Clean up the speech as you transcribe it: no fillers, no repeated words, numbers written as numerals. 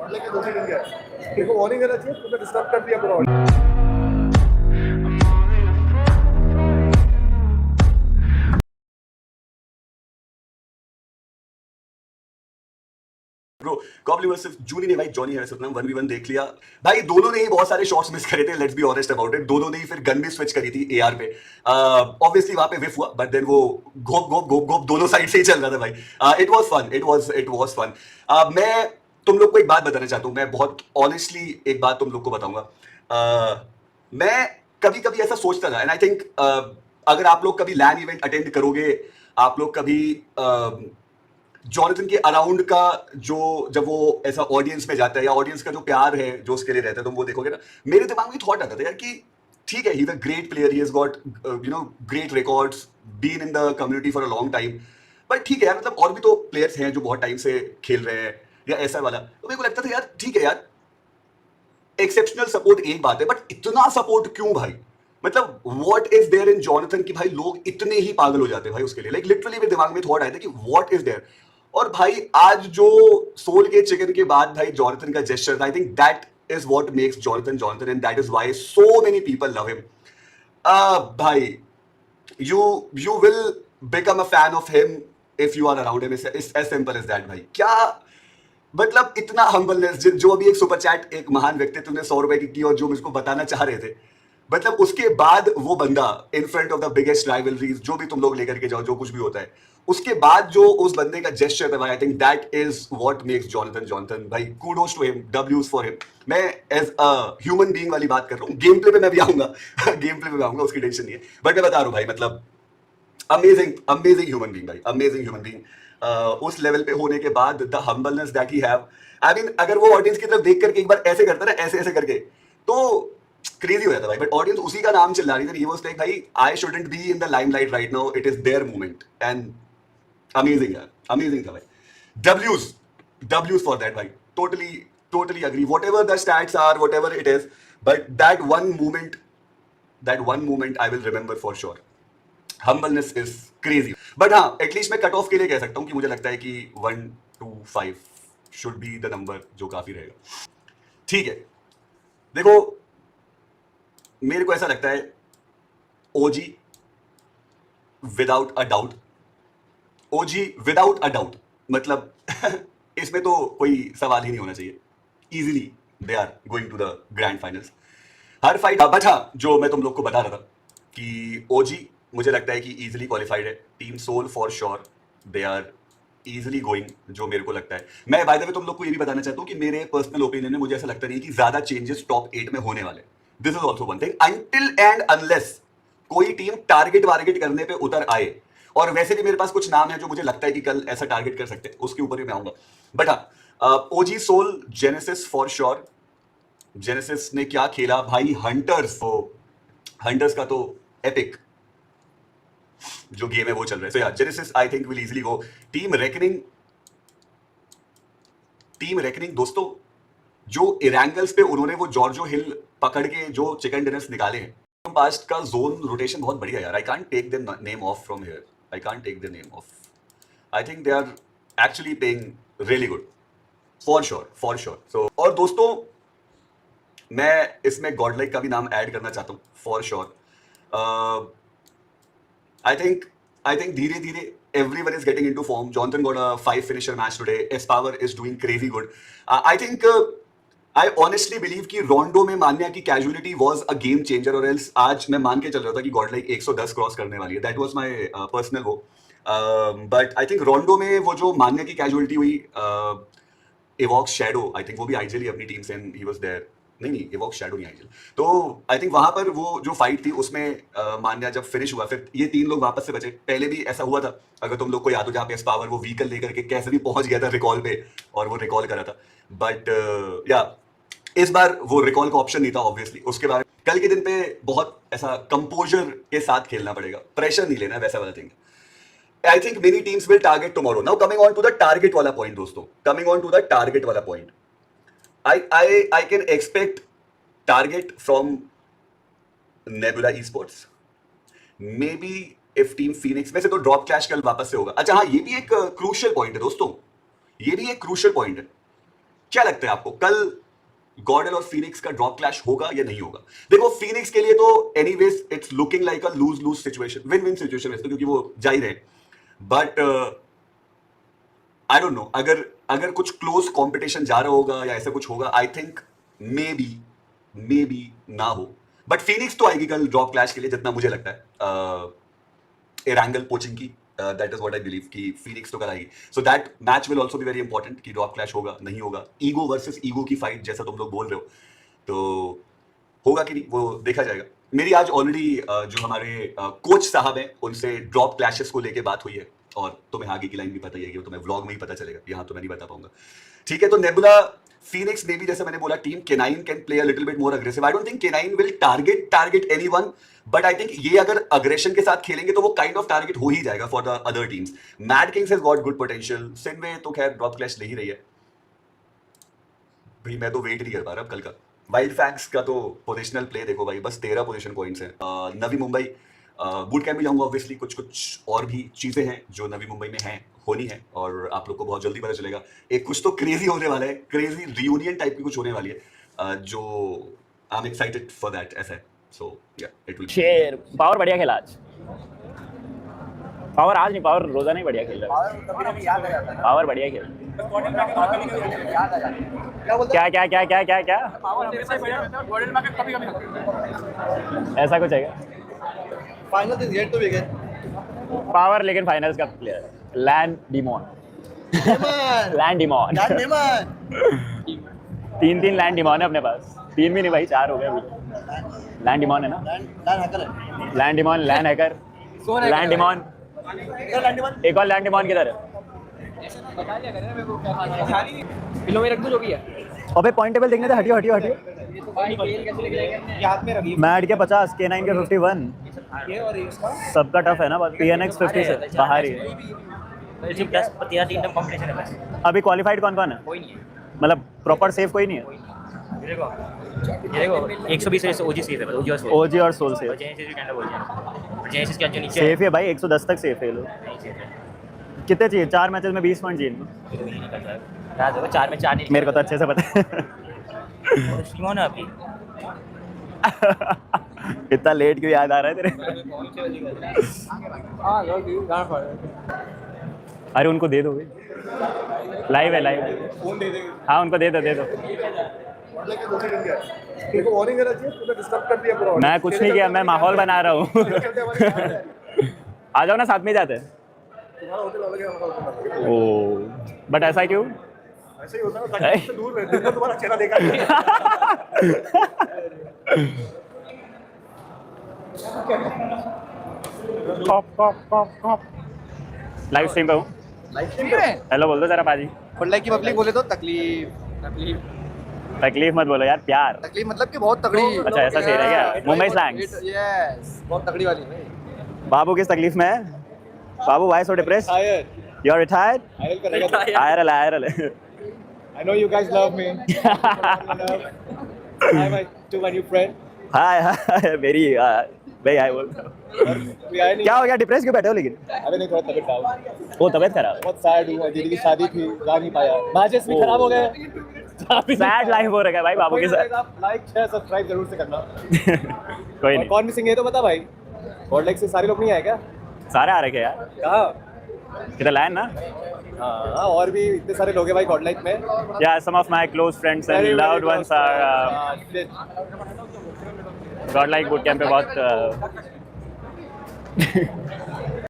Online के 2 second गया, तेरे को वार्निंग देना चाहिए, तूने डिस्टर्ब कर दिया पूरा। ब्रो कॉबली वर्सेस जूनी ने भाई जॉनी हैरिसन 1v1 देख लिया भाई। दोनों ने ही बहुत सारे शॉट्स मिस करे थे, let's be honest about it. दोनों ने ही फिर गन भी स्विच करी थी एआर पे। ऑब्वियसली वहां पे विफ हुआ, बट देन वो घोप घोप घोप घोप दोनों साइड से ही चल रहा था भाई। It was fun, it was fun. मैं तुम लोग को एक बात बताना चाहता हूं, मैं बहुत ऑनेस्टली एक बात तुम लोग को बताऊंगा। मैं कभी कभी ऐसा सोचता था, एंड आई थिंक अगर आप लोग कभी लैन इवेंट अटेंड करोगे, आप लोग कभी जॉनथन के अराउंड का जो, जब वो ऐसा ऑडियंस में जाता है या ऑडियंस का जो प्यार है जो उसके लिए रहता है, तुम वो देखोगे ना, मेरे दिमाग में थॉट आता था यार कि ठीक है, he is a great player, he has got great records, been in the community for a long time. But ठीक है यार, मतलब और भी तो प्लेयर्स हैं जो बहुत टाइम से खेल रहे हैं या ऐसा वाला। तो मेरे को लगता था यार ठीक है यार, एक्सेप्शनल सपोर्ट एक बात है, बट इतना सपोर्ट क्यों भाई? मतलब what is there in Jonathan कि भाई लोग इतने ही पागल हो जाते हैं भाई उसके लिए। लाइक लिटरली मेरे दिमाग में थॉट आया था कि व्हाट इज देयर। और भाई आज जो सोल के चिकन के बाद भाई जॉनथन का जेस्चर था, आई think that is what makes Jonathan Jonathan, and that is why so many people love him. भाई you will become a fan of him if you are around him. It's as simple as that भाई। क्या मतलब इतना humbleness, जो अभी एक super chat एक महान व्यक्तित्व ने 100 रुपए की की और जो मुझको बताना चाह रहे थे, मतलब उसके बाद वो बंदा in front of the biggest rivalries, जो भी तुम लोग लेकर के जाओ, जो कुछ भी होता है, उसके बाद जो उस बंदे का जेस्चर था भाई, I think that is what makes Jonathan Jonathan भाई। कूडोस टू हिम, डब्ल्यूज फॉर हिम। मैं एज अ ह्यूमन बीइंग वाली बात कर रहा हूँ, गेम प्ले पे मैं भी आऊंगा गेम प्ले पे आऊंगा, उसकी टेंशन नहीं है, बट मैं बता रहा हूँ भाई, मतलब अमेजिंग अमेजिंग ह्यूमन बीइंग भाई, अमेजिंग ह्यूमन बीइंग। उस लेवल पे होने के बाद the humbleness that he have, I mean अगर वो ऑडियंस की तरफ देख करके एक बार ऐसे करता ना, ऐसे ऐसे करके, तो क्रेजी हो जाता भाई। बट ऑडियंस उसी का नाम चिल्ला रही थी, ही वाज लाइक भाई I shouldn't be in the limelight right now, it is there moment. And amazing यार, अमेजिंग था भाई। डब्ल्यूज डब्ल्यूज फॉर दैट भाई, totally totally agree, what ever the stats are, what ever it is, but that one moment I will remember for sure. Humbleness is crazy. But हाँ, at least मैं cut off के लिए कह सकता हूं कि मुझे लगता है कि 1 to 5 should be the number जो काफी रहेगा। ठीक है, देखो मेरे को ऐसा लगता है OG without a doubt, OG without a doubt, मतलब इसमें तो कोई सवाल ही नहीं होना चाहिए। Easily they are going to the grand finals, हर फाइट। बट हाँ, जो मैं तुम लोग को बता रहा था कि ओजी मुझे लगता है कि इजीली क्वालिफाइड है। Team soul for sure they are easily going, जो मेरे को लगता है। मैं बाय द वे तुम लोग को ये भी बताना चाहता हूँ कि मेरे पर्सनल ओपिनियन में मुझे ऐसा लगता नहीं कि ज्यादा चेंजेस टॉप 8 में होने वाले। This is also one thing, until and unless कोई टीम टारगेट वारगेट करने पे उतर आए। और वैसे भी मेरे पास कुछ नाम है जो मुझे लगता है कि कल ऐसा टारगेट कर सकते हैं, उसके ऊपर भी मैं आऊंगा। बट हाँ, OG Soul Genesis for sure. Genesis ने क्या खेला भाई, हंटर्स, तो हंटर्स का तो एपिक जो गेम है वो चल रहा है। सो यार, genesis I think will easily go. Team reckoning, team reckoning दोस्तों, जो इरैंगल्स पे उन्होंने वो जॉर्जो हिल पकड़ के जो चिकन डिनर्स निकाले हैं, पास्ट का जोन रोटेशन बहुत बढ़िया यार। I can't take the name of from here, I can't take the name of, I think they are actually playing really good, for sure for sure. So और दोस्तों, मैं इसमें गॉडलाइक का भी नाम ऐड करना चाहता हूँ फॉर श्योर। I think धीरे धीरे everyone is getting into form. Jonathan got a 5 finisher match today. Espower is doing crazy good. I think I honestly believe कि रोंडो में मान्या की casualty was a game changer, और else आज मैं मान के चल रहा था कि गॉडलाइक 110 क्रॉस करने वाली है। That was my personal वो। But I think रोंडो में वो जो मान्या की कैजुअलिटी हुई, एवॉक्स शैडो, आई थिंक वो भी आईजीएल अपनी टीम से, ही वाज देयर। नहीं, एवॉक्स शैडो नहीं आईजीएल। तो आई थिंक वहां पर वो जो फाइट थी उसमें मान्या जब फिनिश हुआ, फिर ये 3 लोग वापस से बचे। पहले भी ऐसा हुआ था, अगर तुम लोग को याद हो, जहाँ पे एस्पावर वो व्हीकल लेकर के कैसे भी पहुंच गया था रिकॉल पे, और वो रिकॉल करा था। बट या इस बार वो रिकॉल का ऑप्शन नहीं था ऑब्वियसली। उसके बारे में कल के दिन पे बहुत ऐसा कंपोजर के साथ खेलना पड़ेगा, प्रेशर नहीं लेना, वैसा वाला thing. I think many teams will target tomorrow. Now coming on to the target वाला point दोस्तों, coming on to the target वाला point, I can expect target from Nebula Esports, maybe if team Phoenix, वैसे तो drop clash कल वापस से होगा। अच्छा हाँ, ये भी एक क्रूशियल पॉइंट है दोस्तों, ये भी एक क्रूशियल पॉइंट है। क्या लगता है आपको कल गॉर्डन और फीनिक्स का ड्रॉप क्लैश होगा या नहीं होगा? देखो फीनिक्स के लिए तो anyways it's looking like a lose lose situation, win win situation वैसे तो, क्योंकि वो जा ही रहे, बट आई डोंट नो, अगर कुछ क्लोज कंपटीशन जा रहा होगा या ऐसा कुछ होगा, आई थिंक मे बी ना हो, बट फीनिक्स तो आएगी कल ड्रॉप क्लैश के लिए जितना मुझे लगता है एरांगल पोचिंग की, that is what I believe कि फीनिक्स तो कराएगी, so that match will also be very important कि ड्रॉप क्लैश होगा नहीं होगा, ईगो वर्सेस ईगो की फाइट जैसा तुम लोग बोल रहे हो, तो होगा कि नहीं वो देखा जाएगा। मेरी आज ऑलरेडी जो हमारे कोच साहब हैं उनसे ड्रॉप क्लैशेस को लेके बात हुई है, और तुम्हें आगे की लाइन भी पता ही है कि वो तुम्हें व्लॉग में ही पता चलेगा, यहाँ तो मैं नहीं बता पाऊंगा। ठीक है, तो नेबुला Phoenix maybe जैसे मैंने बोला team K9 can play a little bit more aggressive. I don't think K9 will target anyone, but I think ये अगर aggression के साथ खेलेंगे तो वो kind of target हो ही जाएगा for the other teams. Mad Kings has got good potential. Sinway तो खैर ड्रॉप क्लैश ले ही रही है भाई, मैं तो वेट नहीं कर पा रहा अब कल का। वाइल्ड फैंक्स का तो पोजिशनल प्ले देखो भाई, बस 13 पोजीशन पॉइंट्स हैं। नवी मुंबई बूट कैंप में जाऊंगा ऑब्वियसली, कुछ और भी चीज़ें हैं जो नवी मुंबई में हैं, होनी है, और आप लोग को बहुत जल्दी पता चलेगा। एक कुछ तो क्रेजी होने वाला है, क्रेजी रियूनियन टाइप की कुछ होने वाली है, जो I am excited for that, ऐसा है। सो या इट विल शेर पावर बढ़िया खेला आज, पावर आज नहीं, पावर रोजाना ही बढ़िया खेल रहा है, पावर बढ़िया खेल क्या क्या क्या क्या क्या क्या ऐसा कुछ है क्या? Final is yet to begin. Power लेकिन फाइनल्स का player land demon land demon तीन लैंड डिमॉन है अपने पास, 3 भी नहीं भाई 4 हो गए अभी। लैंड डिमॉन है ना, land demon, land hacker, land demon, एक और लैंड डिमॉन किधर है? पिलो में रख दो जो भी है। अबे पॉइंट टेबल देखने थे, हटियो हटियो हटियो। मैड के 50, K9 के 51, सबका टफ है ना, PNX 50 से बाहर ही है। अभी क्वालिफाइड कौन कौन है? कोई नहीं है, मतलब प्रॉपर सेफ कोई नहीं है? ये देखो 120 ओजी सेफ है, ओजी और सोल, ओजी और सोल सेफ, जेनेसिस भी कैंडल बोल रहे हैं, जेनेसिस के जो नीचे सेफ है भाई, 110 तक सेफ है ये लोग। नहीं सेफ है, कितने चाहिए? 4 मैचेस में 20 पॉइंट चाहिए इनको। तो ये नहीं करता है, याद होगा 4 में 4 नहीं, मेरे को तो अच्छे से पता है। सीमोन है अभी इतना लेट क्यों याद आ रहा है तेरे? अरे उनको दे दो, लाइव है, लाइव है। हाँ उनको दे दो, दे दो। तेरे को warning देना चाहिए, तूने disturb कर दिया पूरा। मैं कुछ नहीं किया, मैं माहौल बना रहा हूँ। आ जाओ ना, साथ में जाते हैं। तुम्हारा होटल अलग है, हमारा होटल अलग है। ओ बट ऐसा क्यों? ऐसे ही होता है ना, ताकि से दूर रहते हैं, तुम्हारा चेहरा देखा नहीं। लाइव स्ट्रीम पे हूँ, हेलो बोल दो जरा पाजी। खुल्ले की पब्लिक बोले तो तकलीफ तकलीफ मत बोलो यार, प्यार। तकलीफ मतलब कि बहुत तगड़ी। अच्छा ऐसा सही है क्या? मुंबई स्लैंग्स। यस, बहुत तगड़ी वाली भाई। बाबू किस तकलीफ में है? बाबू why so depressed? You are retired? आयरल I know you guys love me. Hi to my new friend. हाय मेरी भाई हाय बोल। क्या हो गया, डिप्रेस क्यों बैठे हो? लेकिन अबे नहीं, थोड़ा तबीयत डाउन, वो तबीयत खराब, बहुत सैड हूँ, दीदी की शादी थी, जा नहीं पाया, मैचेस भी खराब हो गए, सैड लाइफ हो रखा है भाई बाबू के साथ। आप लाइक शेयर सब्सक्राइब जरूर से करना। कोई नहीं, कौन मिसिंग है तो बता भाई, और लाइक से सारे लोग नहीं आए क्या? सारे आ रखे हैं यार, कहाँ? किधर लाइन ना? हाँ, और भी इतने सारे लोग हैं भाई गॉड लाइक में। या some of my close friends and loved ones are god like boot camp पे बहुत